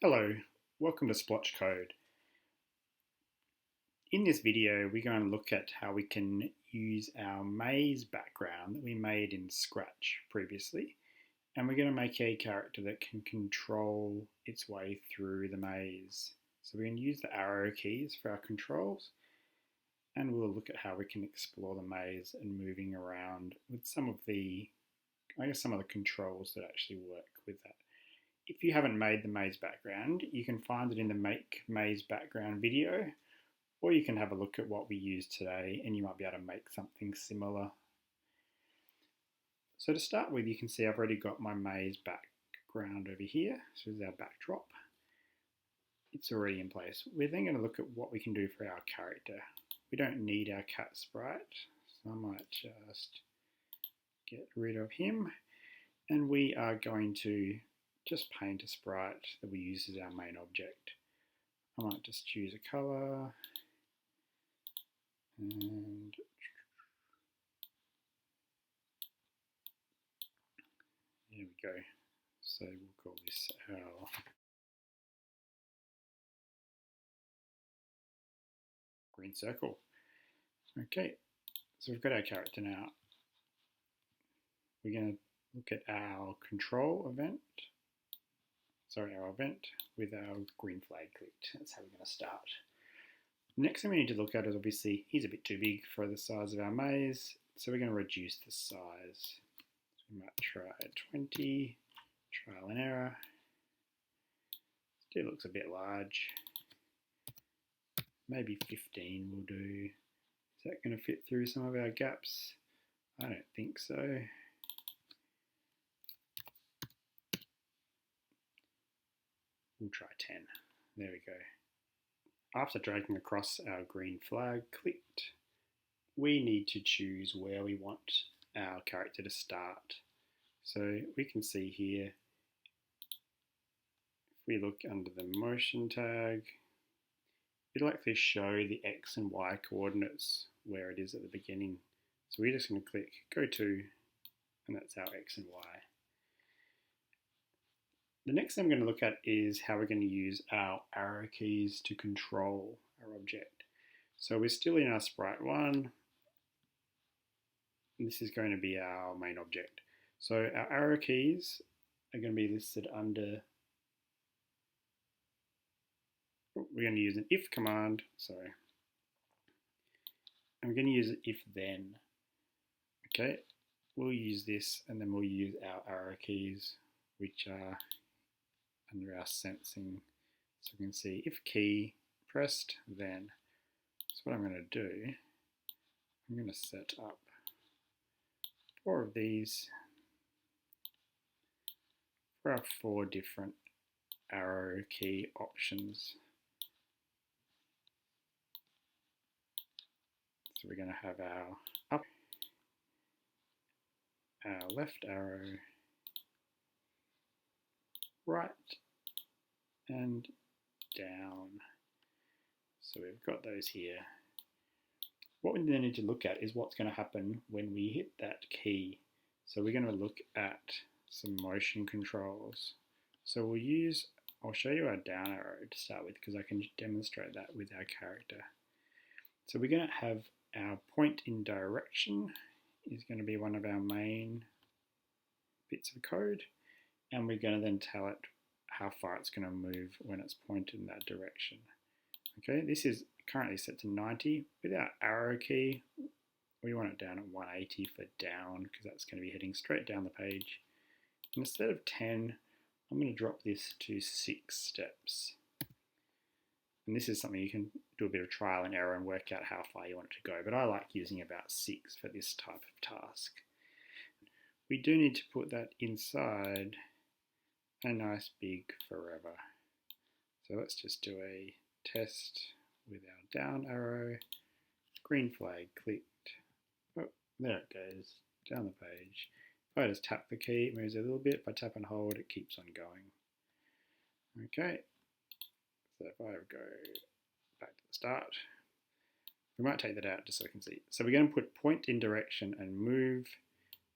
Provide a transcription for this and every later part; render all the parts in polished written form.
Hello, welcome to Splotch Code. In this video, we're going to look at how we can use our maze background that we made in Scratch previously, and we're going to make a character that can control its way through the maze. So we're going to use the arrow keys for our controls, and we'll look at how we can explore the maze and moving around with some of the controls that actually work with that. If you haven't made the maze background, you can find it in the Make Maze Background video, or you can have a look at what we used today and you might be able to make something similar. So to start with, you can see I've already got my maze background over here. So this is our backdrop. It's already in place. We're then going to look at what we can do for our character. We don't need our cat sprite, so I might just get rid of him. And we are going to just paint a sprite that we use as our main object. I might just choose a color and there we go. So we'll call this our green circle. Okay, so we've got our character now. We're going to look at our control event. Our event with our green flag clicked. That's how we're going to start. The next thing we need to look at is obviously he's a bit too big for the size of our maze, so we're going to reduce the size. So we might try 20, trial and error. Still looks a bit large. Maybe 15 will do. Is that going to fit through some of our gaps? I don't think so. We'll try 10. There we go. After dragging across our green flag clicked, we need to choose where we want our character to start. So we can see here, if we look under the motion tag, it'll actually show the X and Y coordinates where it is at the beginning. So we're just going to click go to, and that's our X and Y. The next thing I'm going to look at is how we're going to use our arrow keys to control our object. So we're still in our sprite 1. And this is going to be our main object. So our arrow keys are going to be listed under, we're going to use an if command, I'm going to use an if then. Okay, we'll use this and then we'll use our arrow keys, which are under our sensing. So we can see if key pressed then. So what I'm going to do, I'm going to set up 4 of these for our 4 different arrow key options. So we're going to have our up, our left arrow, right, and down. So we've got those here. What we then need to look at is what's going to happen when we hit that key. So we're going to look at some motion controls. So I'll show you our down arrow to start with because I can demonstrate that with our character. So we're going to have our point in direction is going to be one of our main bits of code, and we're going to then tell it how far it's going to move when it's pointed in that direction. Okay, this is currently set to 90. With our arrow key, we want it down at 180 for down because that's going to be heading straight down the page. And instead of 10, I'm going to drop this to 6 steps. And this is something you can do a bit of trial and error and work out how far you want it to go. But I like using about 6 for this type of task. We do need to put that inside a nice big forever. So let's just do a test with our down arrow, green flag clicked. Oh, there it goes, down the page. If I just tap the key, it moves a little bit. If I tap and hold, it keeps on going. Okay, so if I go back to the start, we might take that out just so I can see. So we're going to put point in direction and move,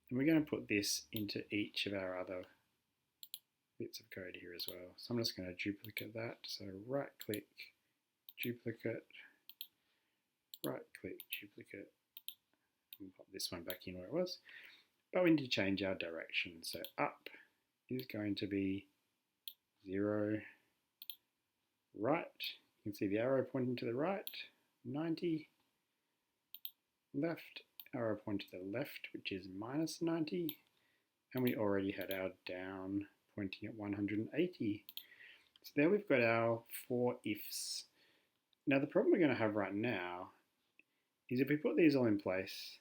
and we're going to put this into each of our other bits of code here as well. So I'm just going to duplicate that. So right click, duplicate, right click, duplicate, and pop this one back in where it was. But we need to change our direction. So up is going to be 0, right, you can see the arrow pointing to the right, 90, left, arrow pointing to the left, which is minus 90, and we already had our down pointing at 180. So there we've got our 4 ifs. Now the problem we're going to have right now is if we put these all in place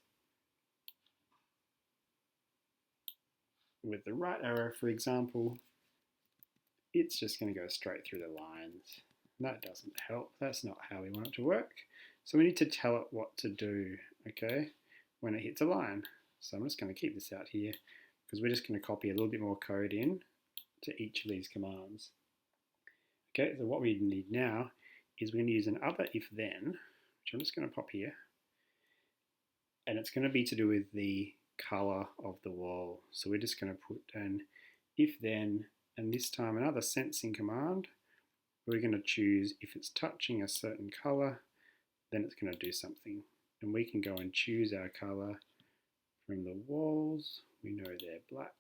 with the right arrow, for example, it's just going to go straight through the lines. That doesn't help. That's not how we want it to work. So we need to tell it what to do, okay, when it hits a line. So I'm just going to keep this out here because we're just going to copy a little bit more code in to each of these commands. Okay, so what we need now is we're going to use an other if then, which I'm just going to pop here, and it's going to be to do with the color of the wall. So we're just going to put an if then, and this time another sensing command. We're going to choose if it's touching a certain color, then it's going to do something. And we can go and choose our color from the walls. We know they're black.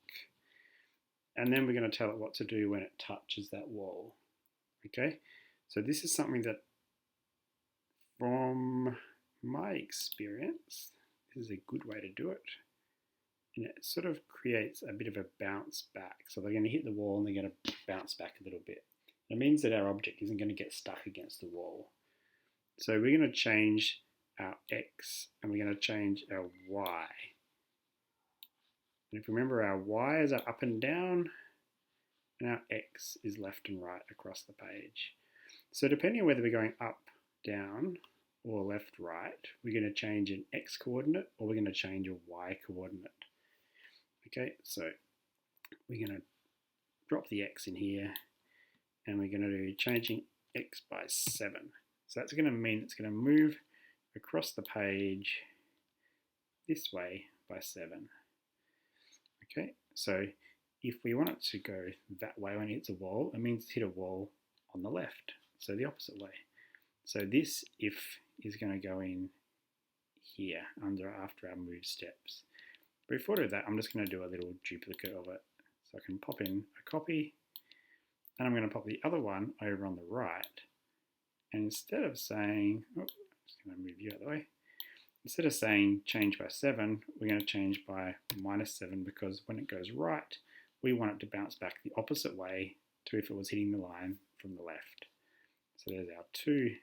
And then we're going to tell it what to do when it touches that wall. Okay, so this is something that, from my experience, this is a good way to do it. And it sort of creates a bit of a bounce back. So they're going to hit the wall and they're going to bounce back a little bit. It means that our object isn't going to get stuck against the wall. So we're going to change our X and we're going to change our Y. And if you remember, our Y is our up and down, and our X is left and right across the page. So depending on whether we're going up, down, or left, right, we're going to change an X coordinate or we're going to change a Y coordinate. Okay, so we're going to drop the X in here, and we're going to do changing X by 7. So that's going to mean it's going to move across the page this way by 7. Okay, so if we want it to go that way when it hits a wall, it means it's hit a wall on the left, so the opposite way. So this if is going to go in here after our move steps. But before I do that, I'm just going to do a little duplicate of it. So I can pop in a copy, and I'm going to pop the other one over on the right. And instead of saying, I'm just going to move you out of the way. Instead of saying change by 7, we're going to change by -7, because when it goes right, we want it to bounce back the opposite way to if it was hitting the line from the left. So there's our 2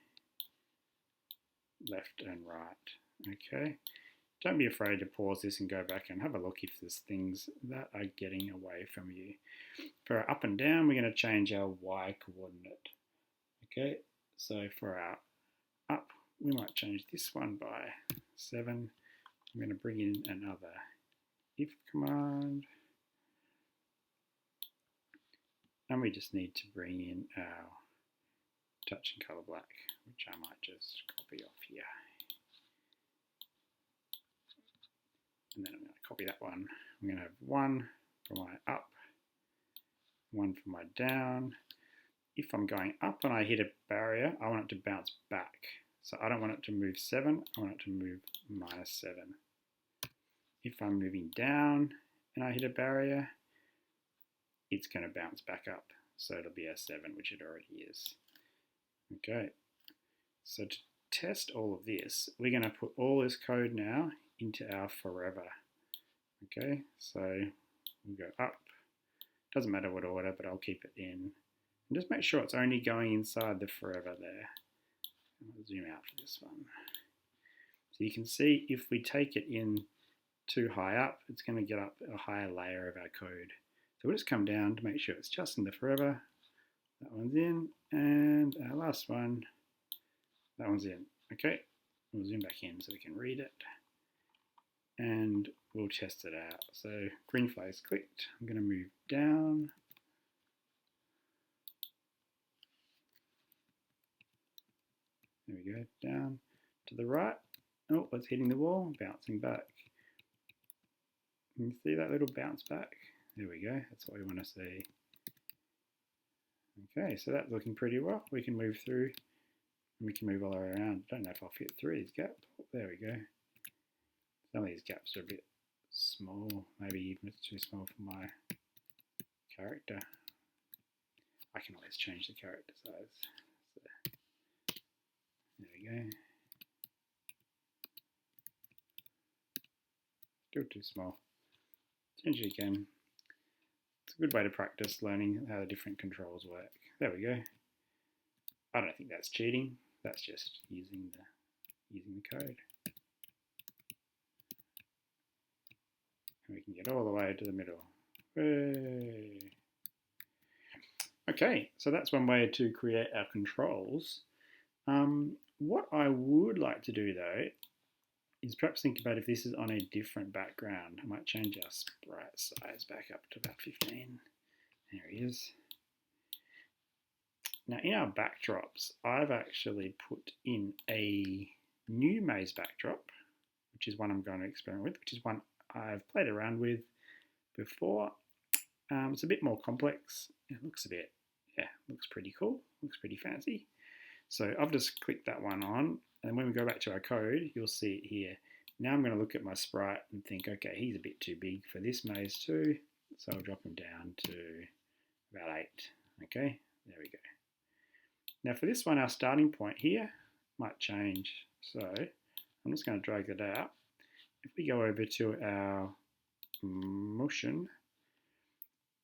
left and right. Okay. Don't be afraid to pause this and go back and have a look if there's things that are getting away from you. For our up and down, we're going to change our Y coordinate. Okay, so for our up, we might change this one by 7. I'm going to bring in another if command. And we just need to bring in our touch and color black, which I might just copy off here. And then I'm going to copy that one. I'm going to have 1 for my up, 1 for my down. If I'm going up and I hit a barrier, I want it to bounce back. So I don't want it to move 7, I want it to move -7. If I'm moving down and I hit a barrier, it's going to bounce back up. So it'll be a 7, which it already is. Okay, so to test all of this, we're going to put all this code now into our forever. Okay, so we'll go up. Doesn't matter what order, but I'll keep it in. And just make sure it's only going inside the forever there. I'll zoom out for this one. So you can see if we take it in too high up, it's going to get up a higher layer of our code. So we'll just come down to make sure it's just in the forever. That one's in, and our last one, that one's in. Okay, we'll zoom back in so we can read it, and we'll test it out. So green flag is clicked. I'm going to move down. There we go, down to the right. Oh, it's hitting the wall, bouncing back. Can you see that little bounce back? There we go, that's what we want to see. Okay, so that's looking pretty well. We can move through and we can move all the way around. I don't know if I'll fit through these gaps. Oh, there we go. Some of these gaps are a bit small. Maybe even it's too small for my character. I can always change the character size. So, there we go. Still too small. Change it again. It's a good way to practice learning how the different controls work. There we go. I don't think that's cheating. That's just using the code. And we can get all the way to the middle. Hooray. Okay, so that's one way to create our controls. What I would like to do though is perhaps think about if this is on a different background. I might change our sprite size back up to about 15. There he is. Now in our backdrops, I've actually put in a new maze backdrop, which is one I'm going to experiment with, which is one I've played around with before. It's a bit more complex. It looks a bit, looks pretty cool. Looks pretty fancy. So I've just clicked that one on, and when we go back to our code, you'll see it here. Now I'm going to look at my sprite and think, okay, he's a bit too big for this maze too, so I'll drop him down to about 8. Okay, there we go. Now for this one, our starting point here might change. So I'm just going to drag it out. If we go over to our motion,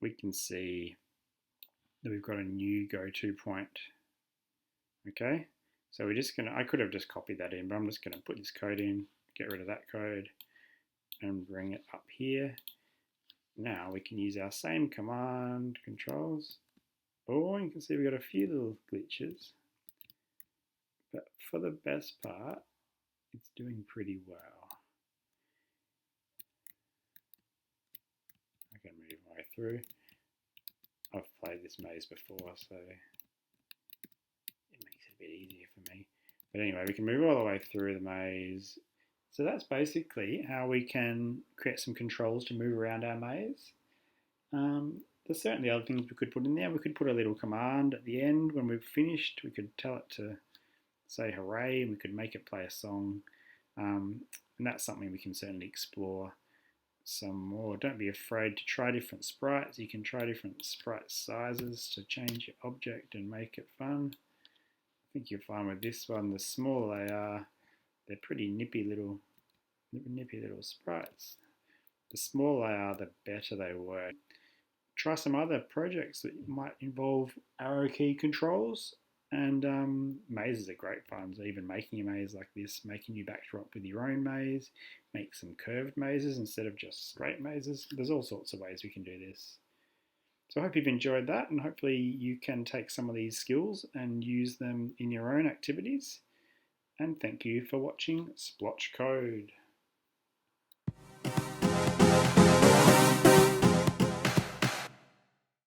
we can see that we've got a new go-to point. Okay, so we're just going to, I could have just copied that in, but I'm just going to put this code in, get rid of that code, and bring it up here. Now we can use our same command controls. Oh, you can see we've got a few little glitches, but for the best part, it's doing pretty well. I can move my way through. I've played this maze before, so it makes it a bit easier for me. But anyway, we can move all the way through the maze. So that's basically how we can create some controls to move around our maze. There's certainly other things we could put in there. We could put a little command at the end when we've finished. We could tell it to say hooray, and we could make it play a song. And that's something we can certainly explore some more. Don't be afraid to try different sprites. You can try different sprite sizes to change your object and make it fun. I think you'll find with this one, the smaller they are, they're pretty nippy little sprites. The smaller they are, the better they work. Try some other projects that might involve arrow key controls, and mazes are great fun. So even making a maze like this, making your backdrop with your own maze, make some curved mazes instead of just straight mazes. There's all sorts of ways we can do this. So I hope you've enjoyed that, and hopefully you can take some of these skills and use them in your own activities. And thank you for watching Splotch Code.